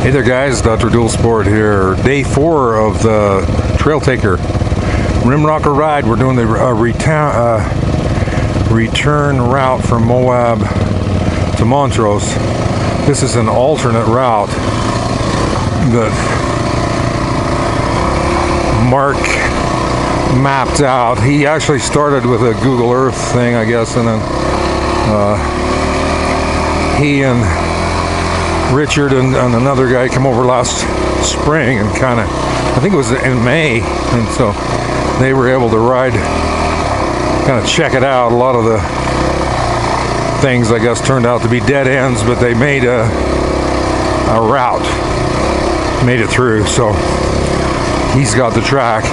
Hey there guys, Dr. Dual Sport here. Day 4 of the Trail Taker Rimrocker ride. We're doing the return route from Moab to Montrose. This is an alternate route that Mark mapped out. He actually started with a Google Earth thing, I guess, and then he and Richard and another guy come over last spring and kind of, I think it was in May, and so they were able to ride, kind of check it out. A lot of the things, I guess, turned out to be dead ends, but they made a route, made it through. So he's got the track.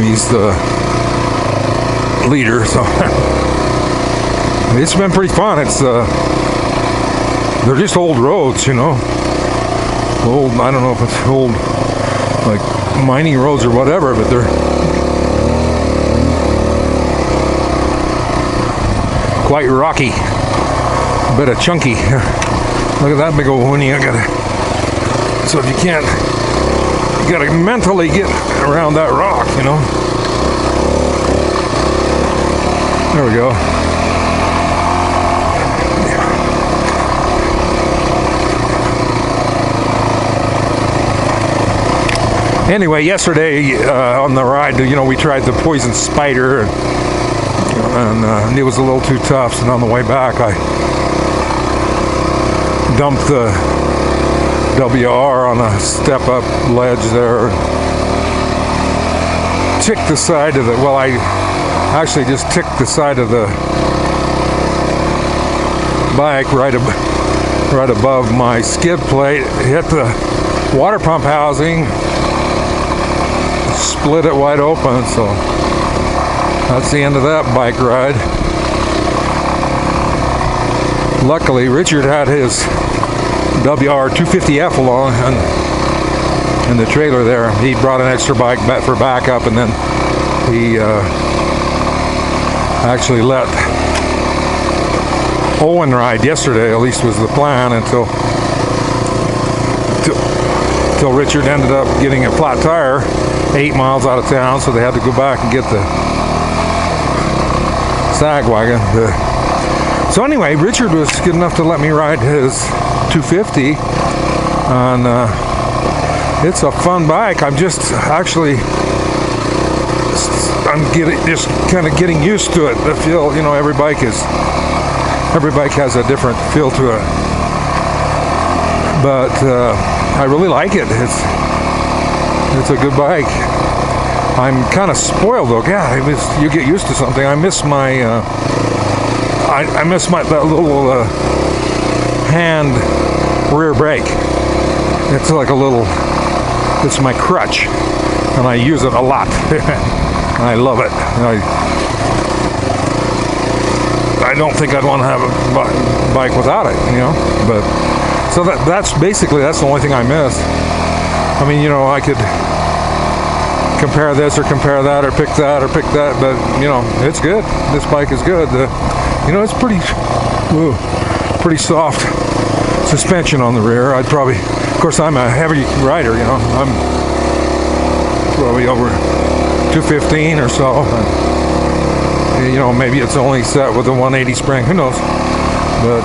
He's the leader, so it's been pretty fun. It's they're just old roads, you know. Old, I don't know if it's old like mining roads or whatever, but they're quite rocky, a bit of chunky. Look at that big old whinny. So if you can't, you gotta mentally get around that rock, you know. There we go. Anyway, yesterday on the ride, you know, we tried the poison spider, and it was a little too tough. And on the way back, I dumped the WR on a step-up ledge there. Ticked the side of the, well, I actually just ticked the side of the bike right above my skid plate, hit the water pump housing, split it wide open. So that's the end of that bike ride. Luckily, Richard had his WR 250F along in the trailer there. He brought an extra bike back for backup, and then he actually let Owen ride yesterday, at least was the plan, until Richard ended up getting a flat tire 8 miles out of town, so they had to go back and get the sag wagon. So anyway, Richard was good enough to let me ride his 250, and it's a fun bike. I'm just actually, just kind of getting used to it. The feel, you know, every bike has a different feel to it, but I really like it. It's a good bike. I'm kind of spoiled though. Yeah, you get used to something. I miss my that little hand rear brake. It's like it's my crutch, and I use it a lot. I love it. I don't think I'd want to have a bike without it, you know. But so that's the only thing I miss. I mean, you know, I could compare this or compare that or pick that or pick that, but you know, it's good. This bike is good. You know, it's pretty soft suspension on the rear. I'd probably, of course, I'm a heavy rider, you know. I'm probably over 215 or so. And, you know, maybe it's only set with a 180 spring. Who knows? But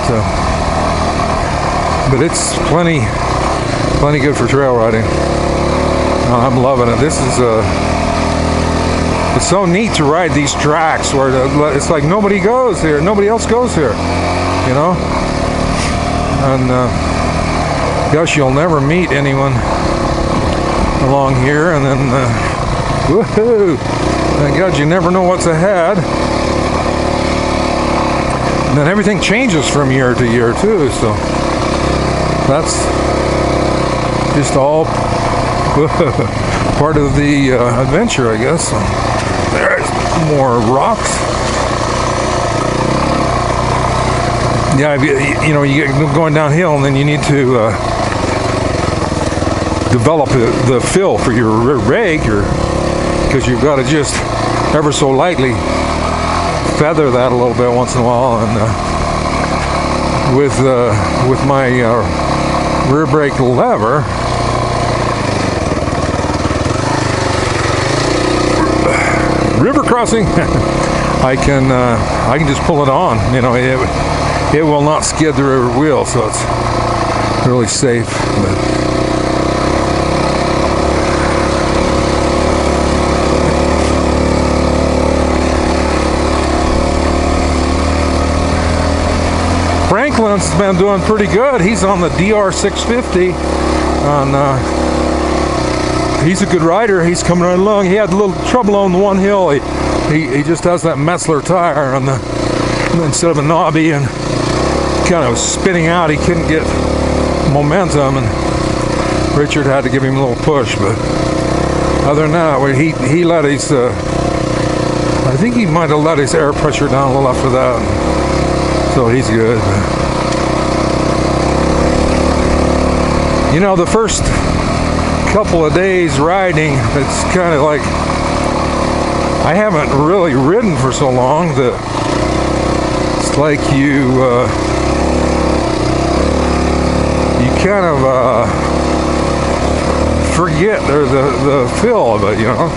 it's plenty good for trail riding. I'm loving it. This is it's so neat to ride these tracks where it's like nobody goes here, nobody else goes here, you know. And gosh, you'll never meet anyone along here, and then woohoo! Thank God, you never know what's ahead. And then everything changes from year to year too, so that's just all part of the adventure, I guess. So there's more rocks. Yeah, you know, you get going downhill, and then you need to develop the fill for your rear brake, because you've got to just ever so lightly feather that a little bit once in a while, and with my rear brake lever. River crossing. I can just pull it on. You know, it will not skid the rear wheel, so it's really safe. But Franklin's been doing pretty good. He's on the DR 650, and he's a good rider. He's coming right along. He had a little trouble on the one hill. He just has that Metzler tire on the instead of a knobby, and kind of spinning out. He couldn't get momentum, and Richard had to give him a little push. But other than that, he let his I think he might have let his air pressure down a little after that. So he's good. You know, the first couple of days riding, it's kind of like I haven't really ridden for so long that it's like you kind of forget the feel of it, you know.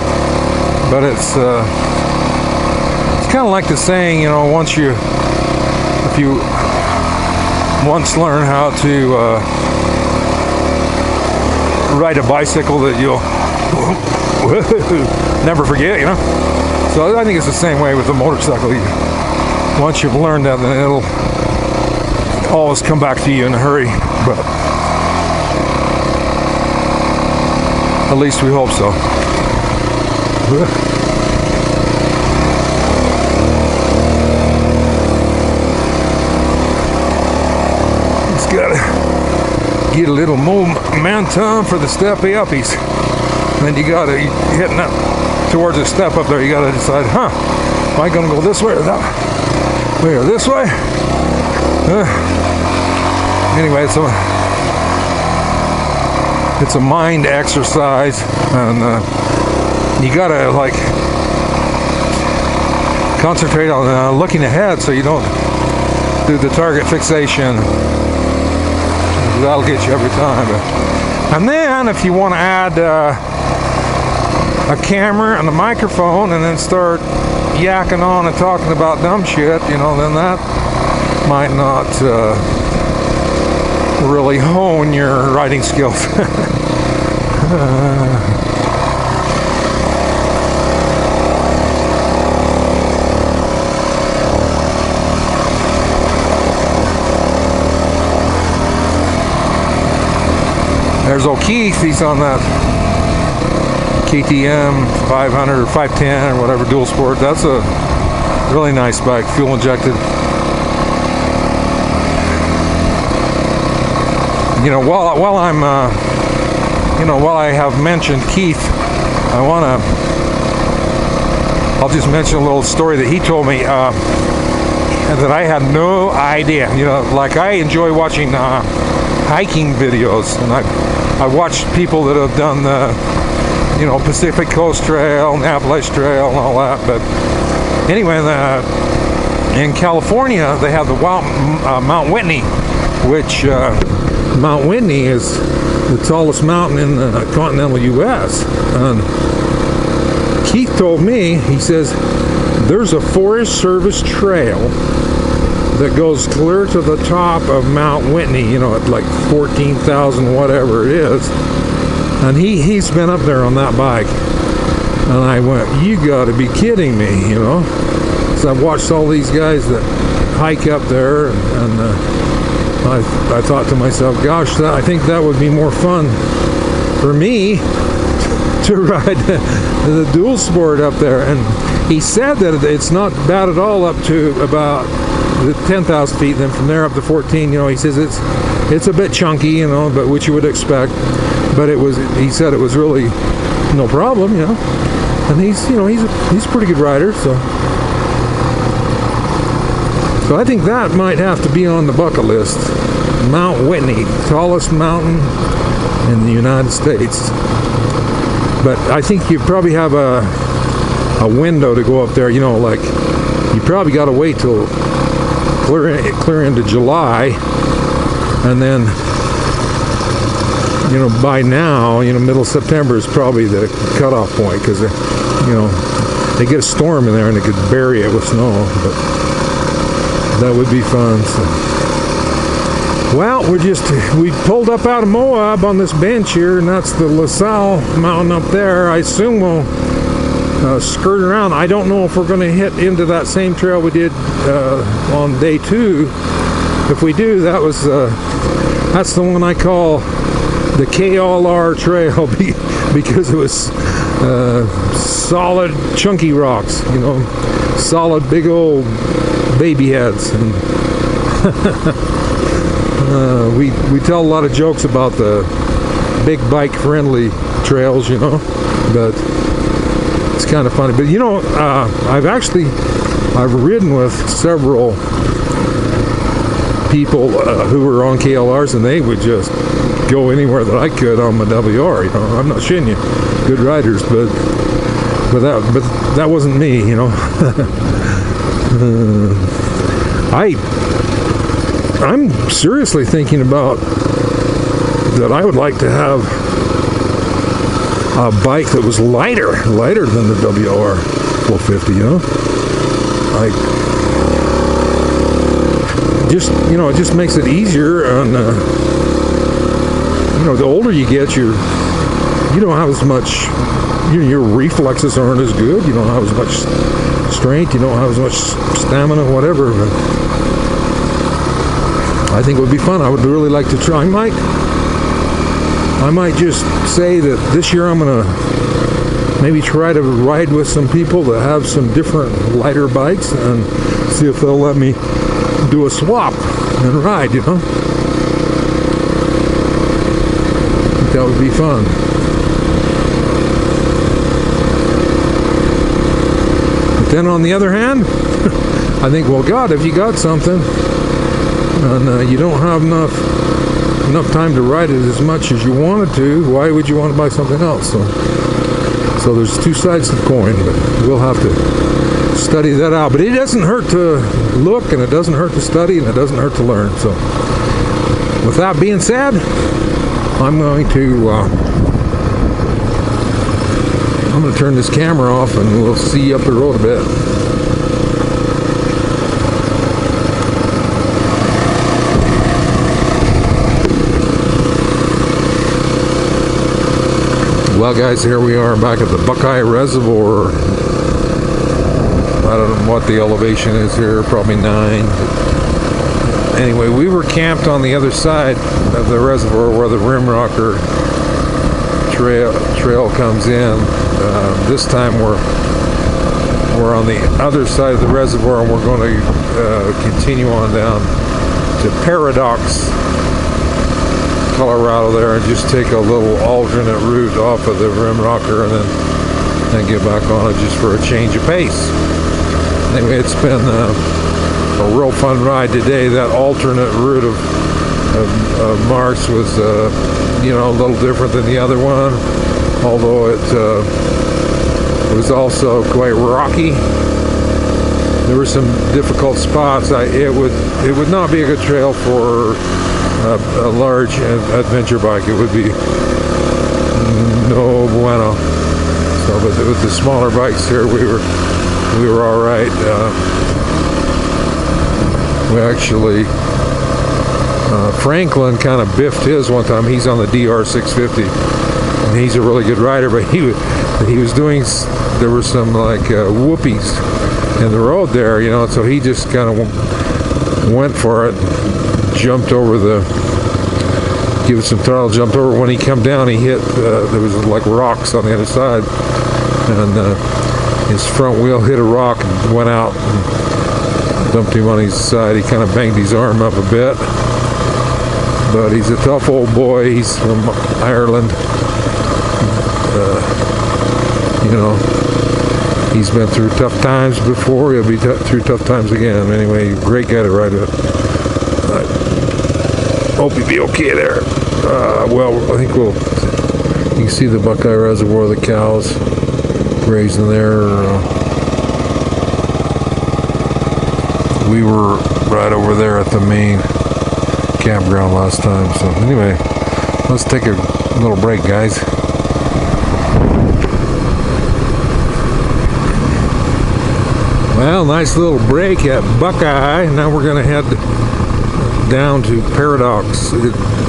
But it's kind of like the saying, you know, if you once learn how to ride a bicycle, that you'll never forget, you know. So I think it's the same way with a motorcycle. Once you've learned that, then it'll always come back to you in a hurry. But at least we hope so. Gotta get a little momentum for the steppy uppies. Then you gotta, hitting up towards the step up there, you gotta decide, am I gonna go this way or that way or this way? Anyway, it's a mind exercise, and you gotta like concentrate on looking ahead so you don't do the target fixation. That'll get you every time. And then if you want to add a camera and a microphone and then start yakking on and talking about dumb shit, you know, then that might not really hone your writing skills. There's O'Keefe. He's on that KTM 500 or 510 or whatever dual sport. That's a really nice bike, fuel injected. You know, while I'm, while I have mentioned Keith, I'll just mention a little story that he told me that I had no idea. You know, like I enjoy watching hiking videos, and I watched people that have done the, Pacific Coast Trail and Appalachian Trail and all that. But anyway, in California, they have the Mount Whitney, which Mount Whitney is the tallest mountain in the continental U.S. And Keith told me, he says, there's a Forest Service trail that goes clear to the top of Mount Whitney, at like 14,000 whatever it is. And he's been up there on that bike. And I went, you gotta be kidding me, So I've watched all these guys that hike up there, and I thought to myself, gosh, I think that would be more fun for me to ride the dual sport up there. And he said that it's not bad at all up to about the 10,000 feet, then from there up to 14. He says it's a bit chunky, but which you would expect. But he said it was really no problem, And he's a pretty good rider, so I think that might have to be on the bucket list. Mount Whitney, tallest mountain in the United States. But I think you probably have a window to go up there, like you probably got to wait till clear into July, and then, you know, by now, you know, middle of September is probably the cutoff point, because, you know, they get a storm in there and they could bury it with snow, but that would be fun. So. Well, we pulled up out of Moab on this bench here, and that's the LaSalle mountain up there. I assume we'll skirt around. I don't know if we're going to hit into that same trail we did on day 2. If we do, that's the one I call the KLR trail, because it was solid chunky rocks, you know, solid big old baby heads. And we tell a lot of jokes about the big bike friendly trails, you know, but it's kind of funny. But you know, I've ridden with several people who were on KLRs, and they would just go anywhere that I could on my WR. You know, I'm not shitting you, good riders, but that wasn't me. You know, I'm seriously thinking about that. I would like to have a bike that was lighter than the WR 450. You know, like, just, you know, it just makes it easier. And you know, the older you get, you don't have as much, your reflexes aren't as good, you don't have as much strength, you don't have as much stamina, whatever. But I think it would be fun. I would really like to try. I might just say that this year I'm gonna maybe try to ride with some people that have some different lighter bikes, and see if they'll let me do a swap and ride, you know. That would be fun. But then on the other hand, I think, well, God, if you got something and you don't have enough time to ride it as much as you wanted to, why would you want to buy something else? So there's two sides to the coin, but we'll have to study that out. But it doesn't hurt to look, and it doesn't hurt to study, and it doesn't hurt to learn. So with that being said, I'm going to turn this camera off, and we'll see you up the road a bit. Well, guys, here we are back at the Buckeye Reservoir. I don't know what the elevation is here, probably 9. Anyway, we were camped on the other side of the reservoir where the Rimrocker trail comes in. This time we're on the other side of the reservoir, and we're going to continue on down to Paradox, Colorado there, and just take a little alternate route off of the Rimrocker, and then get back on it just for a change of pace. Anyway, it's been a real fun ride today. That alternate route of Mark's was, you know, a little different than the other one, although it was also quite rocky. There were some difficult spots. It would not be a good trail for a large adventure bike. It would be no bueno. So, but with the smaller bikes here, we were all right. We actually, Franklin kind of biffed his one time. He's on the DR 650, and he's a really good rider. But he was doing. There were some like whoopies in the road there, you know. So he just kind of went for it, jumped over give it some throttle, jumped over. When he come down, he hit. There was like rocks on the other side, and his front wheel hit a rock and went out and dumped him on his side. He kind of banged his arm up a bit, but he's a tough old boy. He's from Ireland. You know, he's been through tough times before. He'll be through tough times again. Anyway, great guy to ride with. Hope he'll be okay there. Well, I think you can see the Buckeye Reservoir, the cows grazing there. we were right over there at the main campground last time. So anyway, let's take a little break, guys. Well, nice little break at Buckeye. Now we're going to head down to Paradox.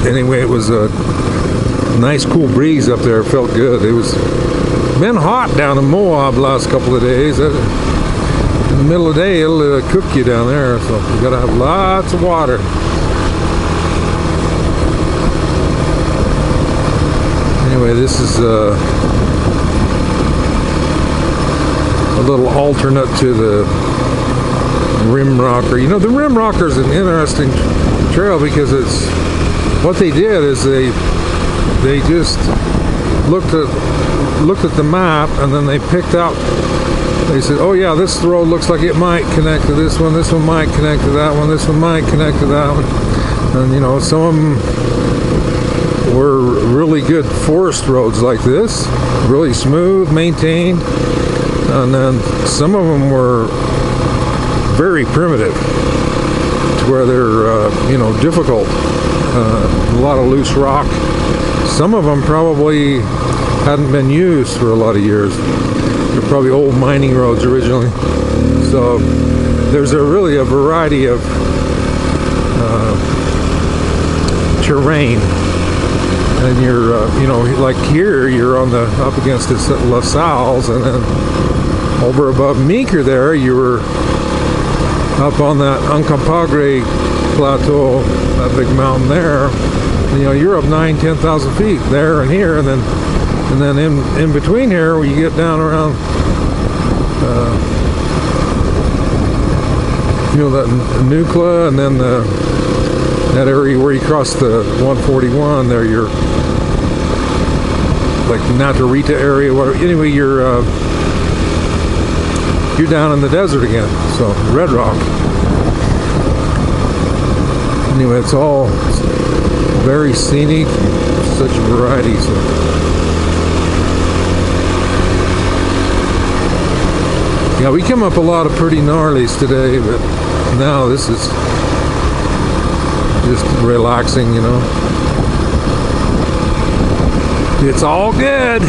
Anyway, it was a nice cool breeze up there. It felt good. It was been hot down in Moab the last couple of days. In the middle of the day, it'll cook you down there. So you got to have lots of water. Anyway, this is a little alternate to the Rimrocker. You know, the Rimrocker is an interesting trail because it's what they did is they just looked at the map, and then they picked out. They said, "Oh yeah, this road looks like it might connect to this one. This one might connect to that one. This one might connect to that one." And you know, some of them were really good forest roads like this, really smooth, maintained. And then some of them were very primitive, to where they're difficult. A lot of loose rock. Some of them probably hadn't been used for a lot of years. They're probably old mining roads originally. So there's really a variety of terrain. And you're, like here, you're on the up against the La Salles, and then over above Meeker there, you were up on that Uncompahgre plateau, that big mountain there. You know, you're up 9,000-10,000 feet there and here, and then in between here, where you get down around, that Nucla, and then that area where you cross the 141 there, you're like Naturita area, whatever. Anyway, you're down in the desert again, so Red Rock. Anyway, it's all very scenic, such a variety. So yeah, we come up a lot of pretty gnarlies today, but now this is just relaxing, you know. It's all good.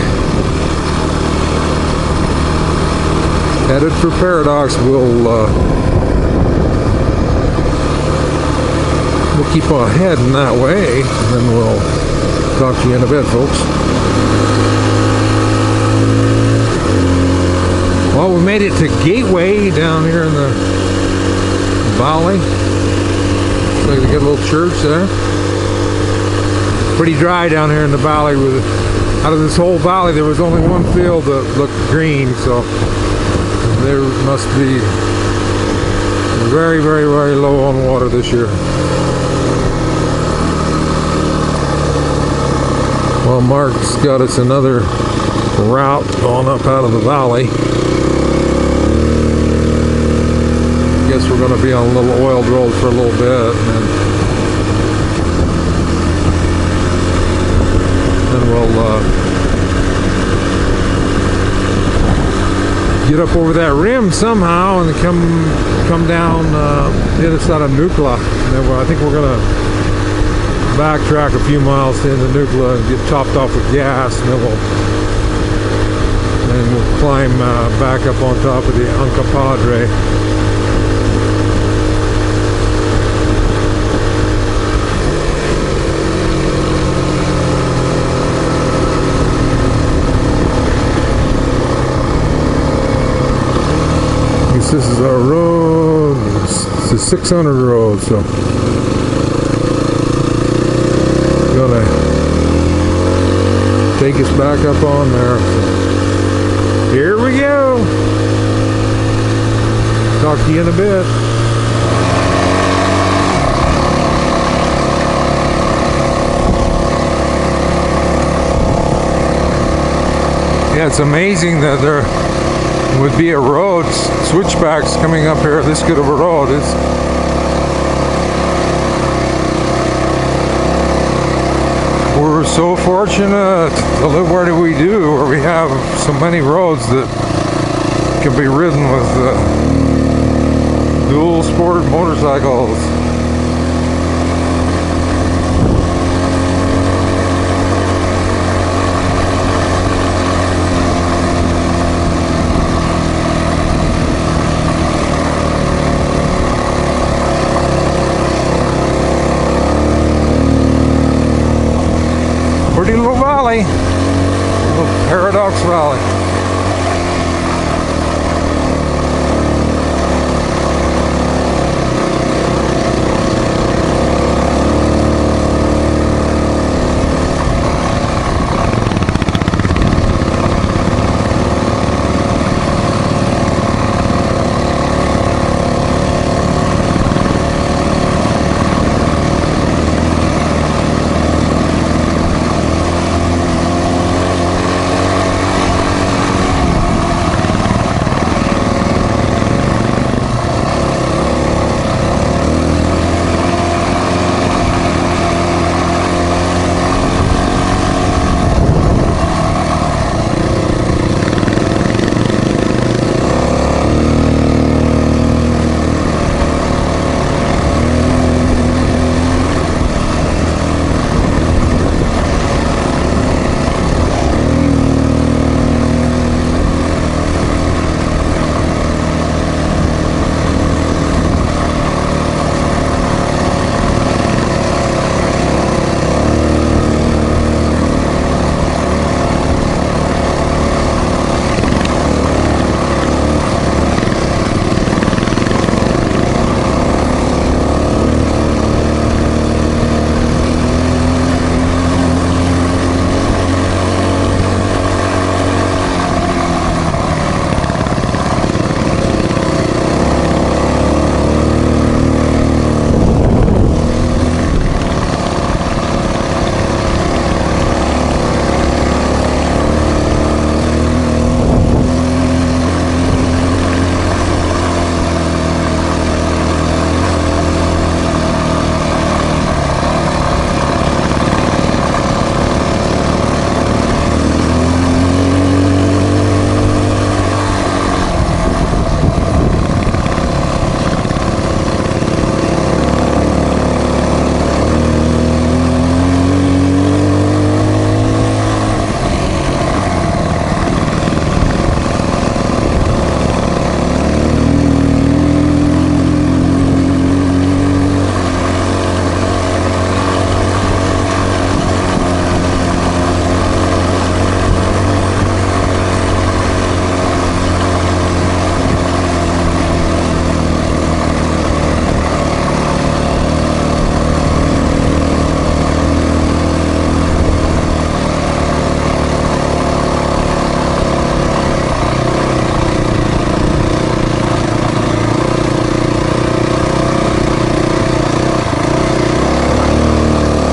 Headed for Paradox. We'll keep on heading that way, and then we'll talk to you in a bit, folks. Well, we made it to Gateway down here in the valley. Looks like they got a little church there. Pretty dry down here in the valley. Out of this whole valley, there was only one field that looked green, so there must be very, very, very low on water this year. Well, Mark's got us another route going up out of the valley. Guess we're going to be on a little oiled road for a little bit, and then we'll get up over that rim somehow and come down the other side of Nucla. And then I think we're going to backtrack a few miles into Nucla and get topped off with gas, and then we'll climb back up on top of the Uncompahgre. This is our road. It's a 600 road, so gonna take us back up on there. So here we go. Talk to you in a bit. Yeah, it's amazing that there would be a road, switchbacks coming up here, this good of a road. We're so fortunate to live where we do, where we have so many roads that can be ridden with Dual sport motorcycles. Pretty little valley, little Paradox Valley.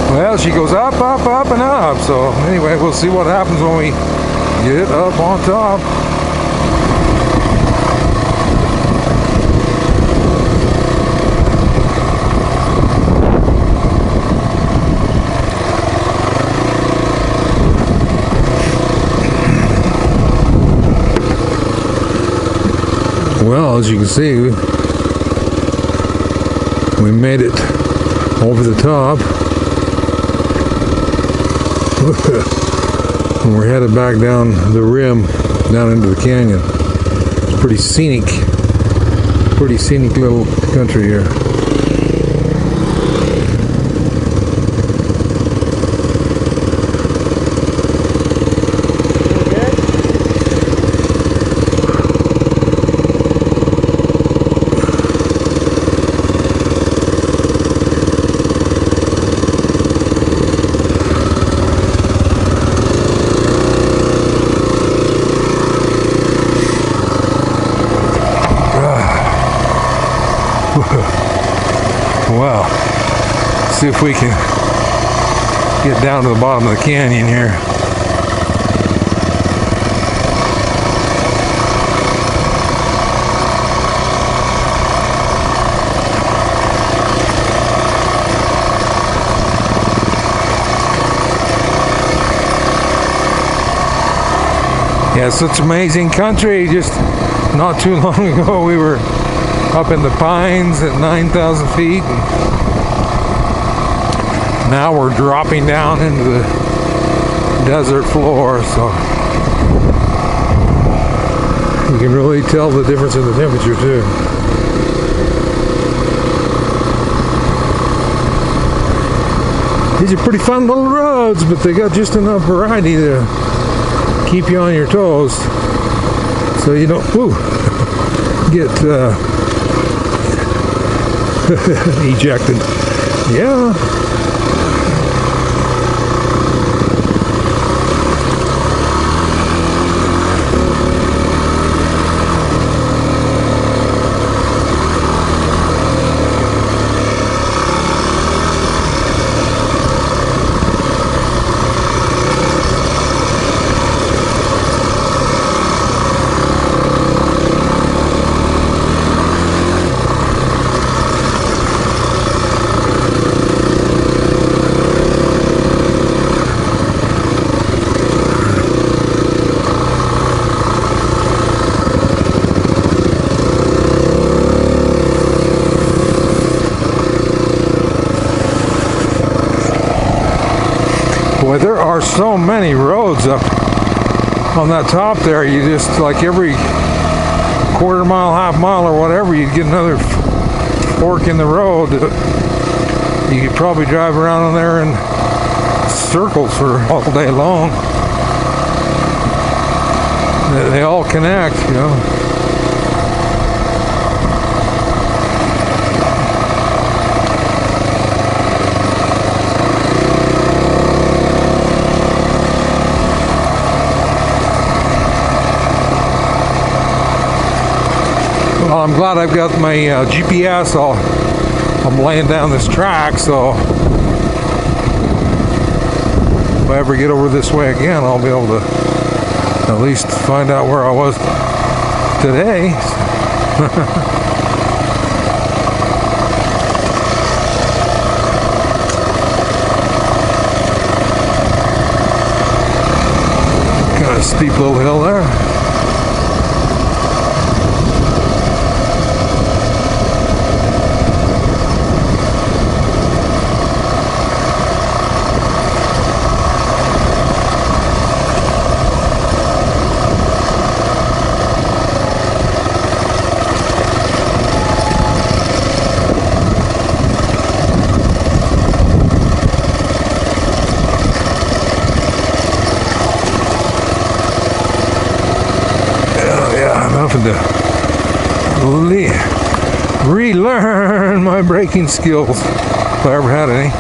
Well, she goes up, up, up, and up. So anyway, we'll see what happens when we get up on top. Well, as you can see, we made it over the top. And we're headed back down the rim, down into the canyon. It's pretty scenic little country here. Well, see if we can get down to the bottom of the canyon here. Yeah, such amazing country. Just not too long ago we were up in the pines at 9,000 feet. And now we're dropping down into the desert floor, so you can really tell the difference in the temperature too. These are pretty fun little roads, but they got just enough variety to keep you on your toes, so you don't get ejected. Yeah. Boy, there are so many roads up on that top there. You just, like every quarter mile, half mile or whatever, you'd get another fork in the road. You could probably drive around on there in circles for all day long. They all connect, you know. Well, I'm glad I've got my GPS. I'm laying down this track, so if I ever get over this way again, I'll be able to at least find out where I was today. Kind of steep little hill there. Having to relearn my braking skills, if I ever had any.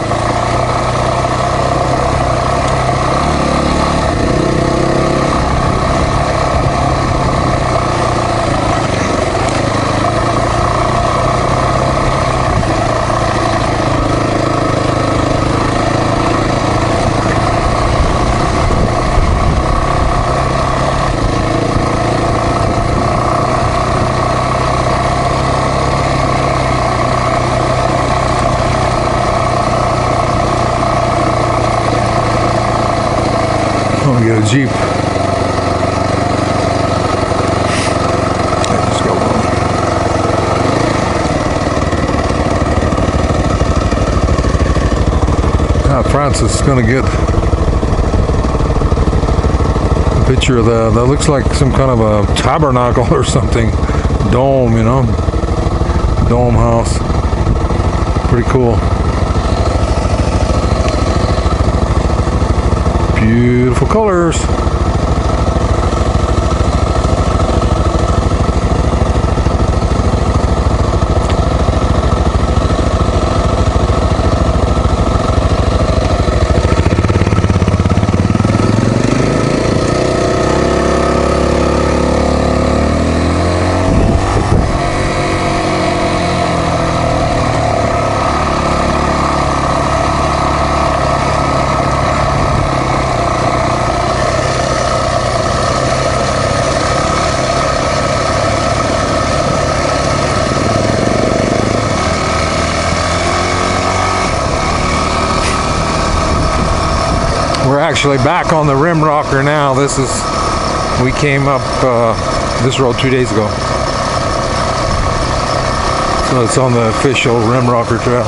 I'm gonna get a Jeep. Let's go. Francis is gonna get a picture of that. That looks like some kind of a tabernacle or something. Dome, you know? Dome house. Pretty cool. Beautiful colors. We're actually back on the Rimrocker now. We came up this road 2 days ago. So it's on the official Rimrocker trail.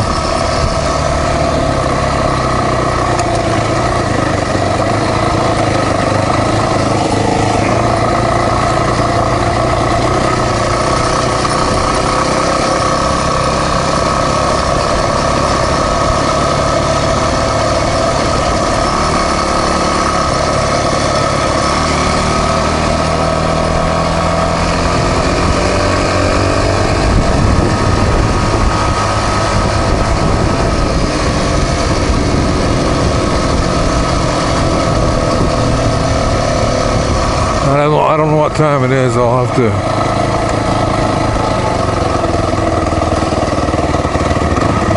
I don't know what time it is. I'll have to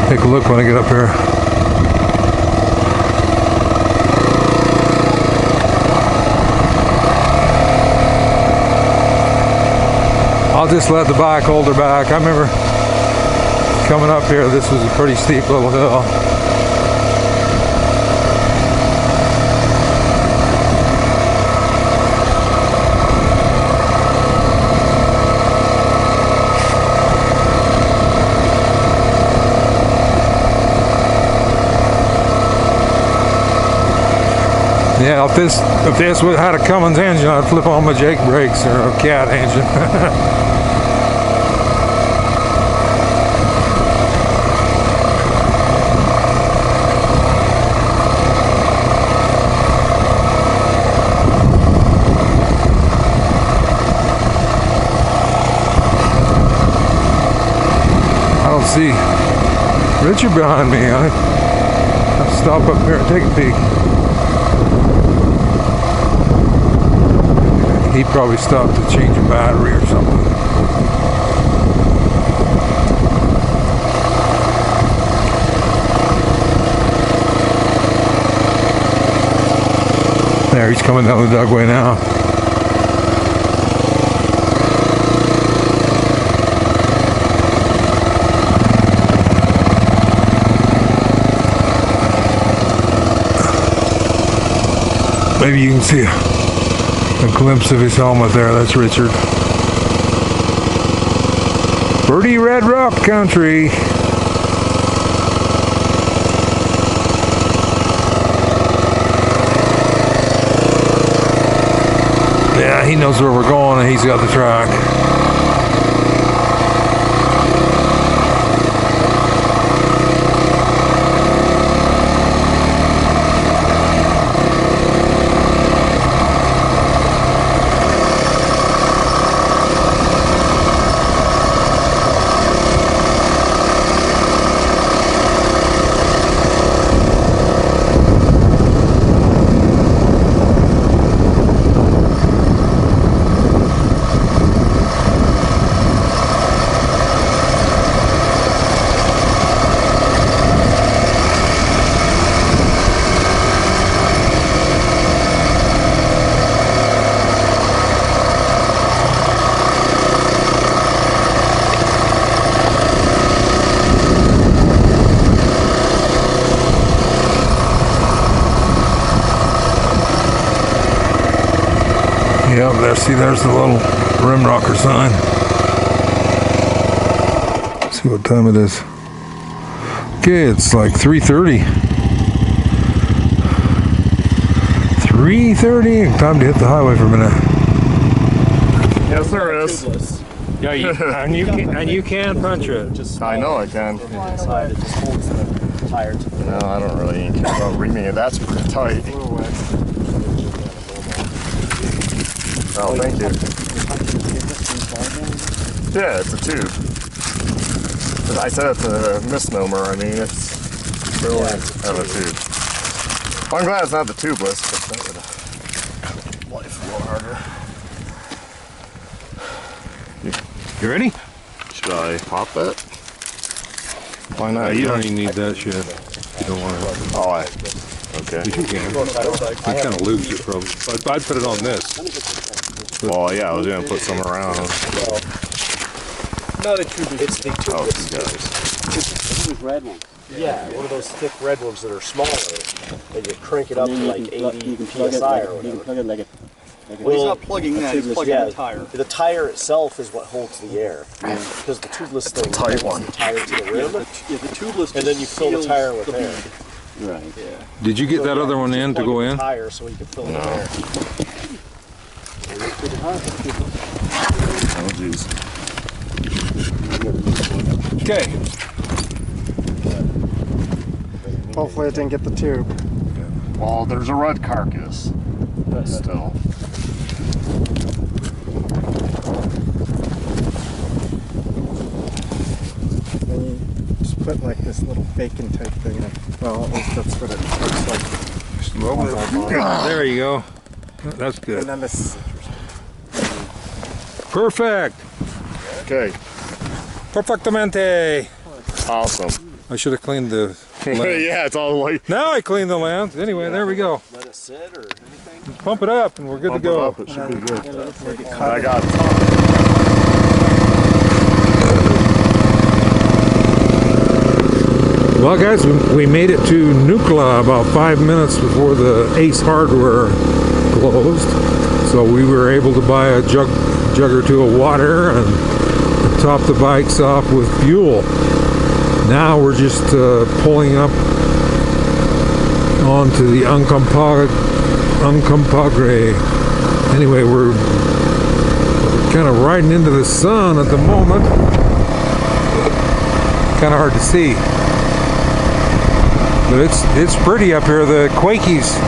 take a look when I get up here. I'll just let the bike hold her back. I remember coming up here, this was a pretty steep little hill. Yeah, if this had a Cummins engine, I'd flip on my Jake brakes, or a Cat engine. I don't see Richard behind me. I have to stop up here and take a peek. He probably stopped to change a battery or something. There, he's coming down the dugway now. Maybe you can see a glimpse of his helmet there. That's Richard. Pretty red rock country. Yeah, he knows where we're going and he's got the track. Yep, there, see, there's the little Rimrocker sign. Let's see what time it is. Okay, it's like 3:30. 3:30. Time to hit the highway for a minute. Yes, there is. Yeah, and you can punch it. I know I can. Inside, it just holds the tire to the No, I don't really care about reaming it. That's pretty tight. Oh, thank you. Yeah, it's a tube. But I said it's a misnomer. I mean, it's really have a tube. Well, I'm glad it's not the tubeless, because that would have life a little harder. You ready? Should I pop that? Why not? You don't even need that shit. You don't want to. Oh, okay. You can. It kind of loops it probably. I'd put it on this. Well, yeah, I was going to put some around. Not a tube, it's the tube. Oh, these guys. These red ones. Yeah, one of those thick red ones that are smaller. And you crank it up to like 80 PSI or whatever. You can plug it like Well, he's not plugging that, he's plugging the tire. The tire itself is what holds the air. Because the tubeless thing tight holds one. the tire to the rim. The tubeless And then you fill the tire with air. Right. Yeah. Did you get that other one in to go in? Tire so you can fill it with air. Oh, jeez. Okay. Hopefully it didn't get the tube. Well, there's a red carcass still. Then you just put like this little bacon type thing in. Well, at least that's what it looks like. There you go. That's And good. then this. Perfect. Okay, Perfectamente. awesome. I should have cleaned the lens. Yeah, it's all white. Now I cleaned the lens. Anyway, there we go. Let it sit or anything? Pump it up and we're good to go. Up, it should be good. Maybe I cut it. got it. Well, guys, we made it to Nucla about 5 minutes before the Ace Hardware closed. So we were able to buy a jug or two of water and top the bikes off with fuel. Now we're just pulling up onto the Uncompahgre. Anyway, we're kind of riding into the sun at the moment. Kind of hard to see. But it's pretty up here. The quakies,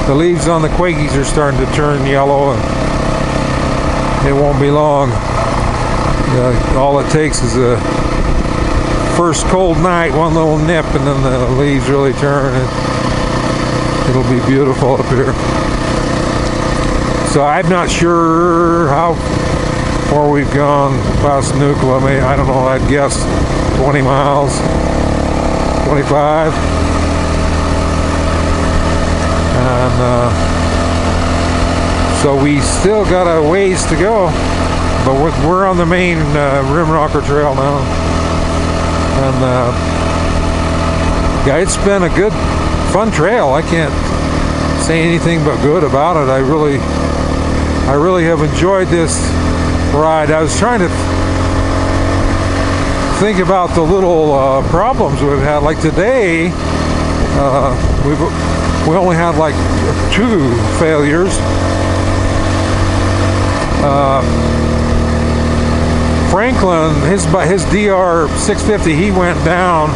the leaves on the quakies are starting to turn yellow, and it won't be long. All it takes is a first cold night, one little nip, and then the leaves really turn, and it'll be beautiful up here. So I'm not sure how far we've gone past Nucla. I don't know, I'd guess 20 miles, 25. And so we still got a ways to go, but we're on the main Rimrocker trail now. And yeah, it's been a good, fun trail. I can't say anything but good about it. I really have enjoyed this ride. I was trying to think about the little problems we've had. Like today, we only had like 2 failures. Franklin, his DR 650, he went down.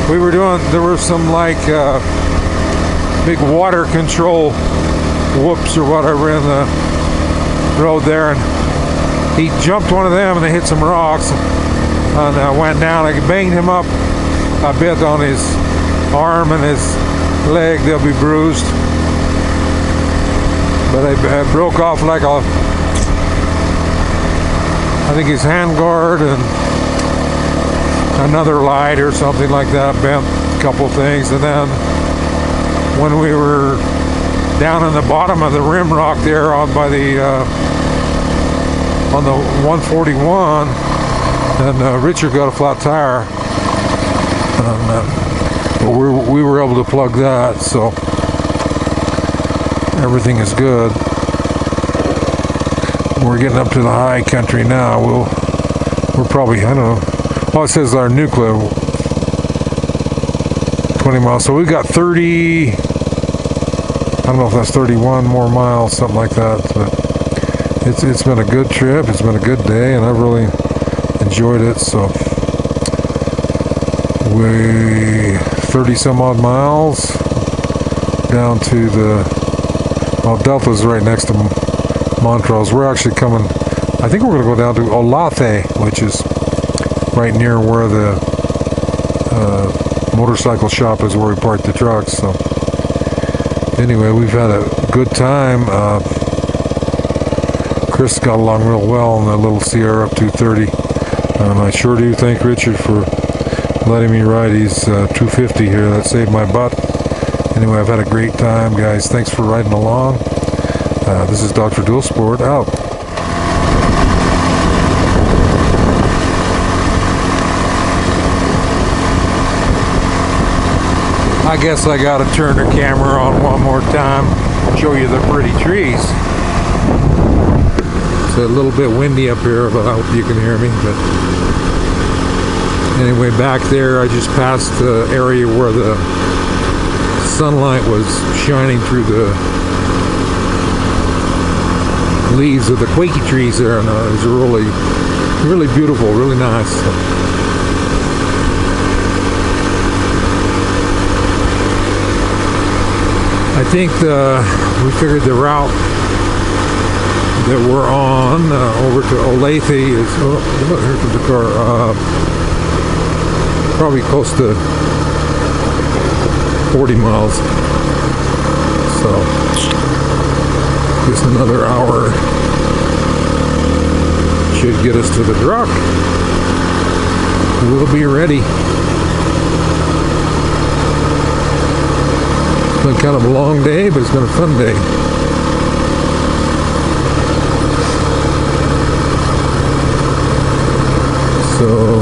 There were some like big water control whoops or whatever in the road there, and he jumped one of them and they hit some rocks and went down. I banged him up a bit on his arm and his leg. They'll be bruised, but I broke off like I think his hand guard and another light or something like that, bent a couple things. And then when we were down in the bottom of the rim rock there on the 141, and Richard got a flat tire, and we were able to plug that, so everything is good. We're getting up to the high country now. We're probably, I don't know. Oh, it says our Nucla 20 miles. So we got 30. I don't know if that's 31 more miles, something like that. But it's been a good trip. It's been a good day, and I've really enjoyed it. So we 30 some odd miles down to Delta's right next to Montrose. We're actually coming, I think we're going to go down to Olathe, which is right near where the motorcycle shop is, where we parked the trucks. So anyway, we've had a good time. Chris got along real well in the little Sierra up 230. I sure do thank Richard for letting me ride his 250 here. That saved my butt. Anyway, I've had a great time, guys. Thanks for riding along. This is Dr. Dual Sport out. I guess I gotta turn the camera on one more time, show you the pretty trees. It's a little bit windy up here, but I hope you can hear me. But anyway, back there I just passed the area where the sunlight was shining through the leaves of the quakey trees there, and it was really beautiful, really nice. I think we figured the route that we're on over to Olathe is, here comes the car, probably close to 40 miles. So, just another hour should get us to the truck. We'll be ready. It's been kind of a long day, but it's been a fun day. So,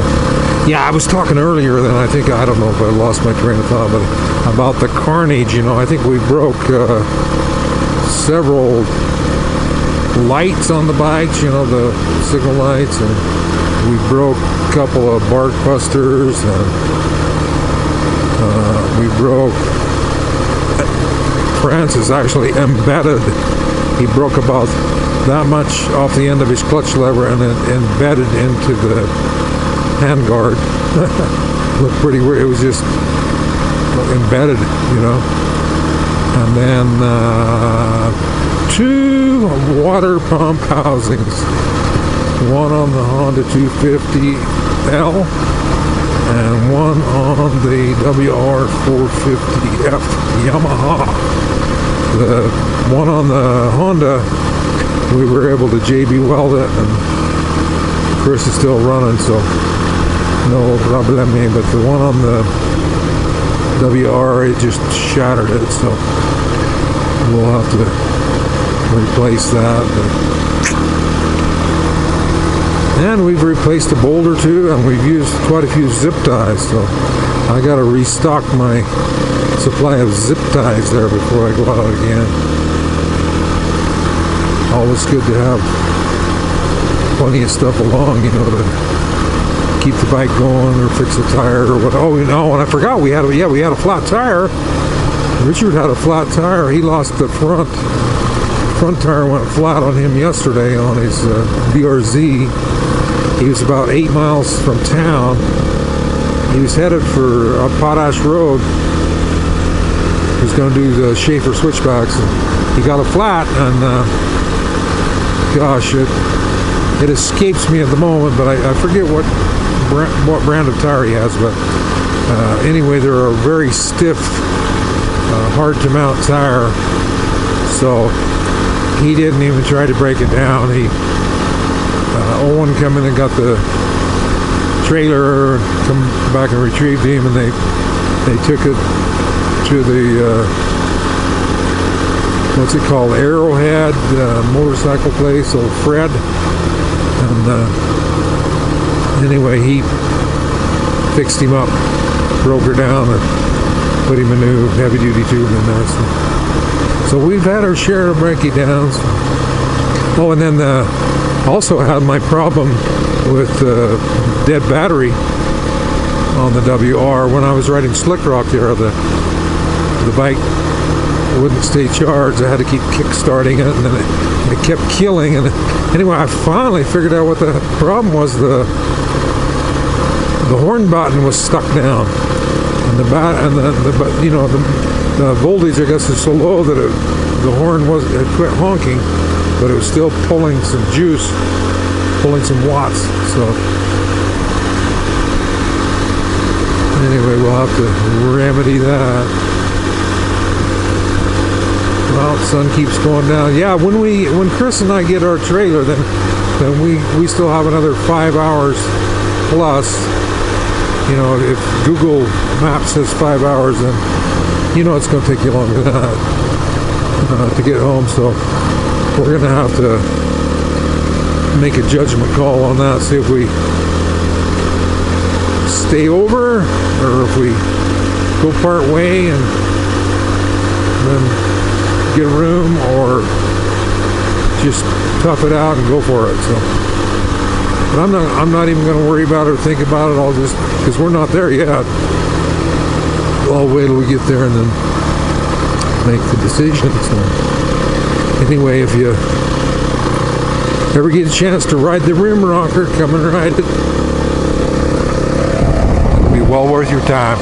yeah, I was talking earlier, then I don't know if I lost my train of thought, but about the carnage, you know, I think we broke several lights on the bikes, you know, the signal lights, and we broke a couple of bark busters, and we broke, Francis actually embedded, he broke about that much off the end of his clutch lever and then embedded into the handguard. Looked pretty weird. It was just embedded, you know. And then two water pump housings. One on the Honda 250L and one on the WR450F Yamaha. The one on the Honda, we were able to JB weld it, and Chris is still running, so no problem. But the one on the WR, it just shattered it, so we'll have to replace that. And we've replaced a boulder too, and we've used quite a few zip ties, so I got to restock my supply of zip ties there before I go out again. Always good to have plenty of stuff along, you know, to keep the bike going or fix a tire or what. Oh, you know, and I forgot we had a flat tire. Richard had a flat tire. He lost the front tire, went flat on him yesterday on his BRZ. He was about 8 miles from town. He was headed for Potash Road. He was going to do the Schaefer switchbacks. He got a flat, and gosh, it escapes me at the moment, but I forget what brand of tire he has. But anyway, they're a very stiff, hard to mount tire. So he didn't even try to break it down. Owen come in and got the trailer, come back and retrieved him, and they took it to the what's it called, Arrowhead motorcycle place, old Fred. And anyway, he fixed him up, broke her down, and put him a new heavy duty tube in there. So we've had our share of breaking downs. Oh, and then also had my problem with dead battery on the WR. When I was riding Slick Rock there, the bike wouldn't stay charged. I had to keep kick-starting it, and then it kept killing. And anyway, I finally figured out what the problem was. The horn button was stuck down, and the voltage, I guess, is so low that the horn it quit honking, but it was still pulling some juice, pulling some watts. So anyway, we'll have to remedy that. Well, the sun keeps going down. Yeah, when Chris and I get our trailer, then we still have another 5 hours plus. You know, if Google Maps says 5 hours, then you know it's going to take you longer than that to get home. So we're going to have to make a judgment call on that, see if we stay over or if we go part way and then get a room, or just tough it out and go for it. So, but I'm not even going to worry about it or think about it. I'll just, because we're not there yet. I'll wait till we get there and then make the decision. So, anyway, if you ever get a chance to ride the Rimrocker, come and ride it. It'll be well worth your time.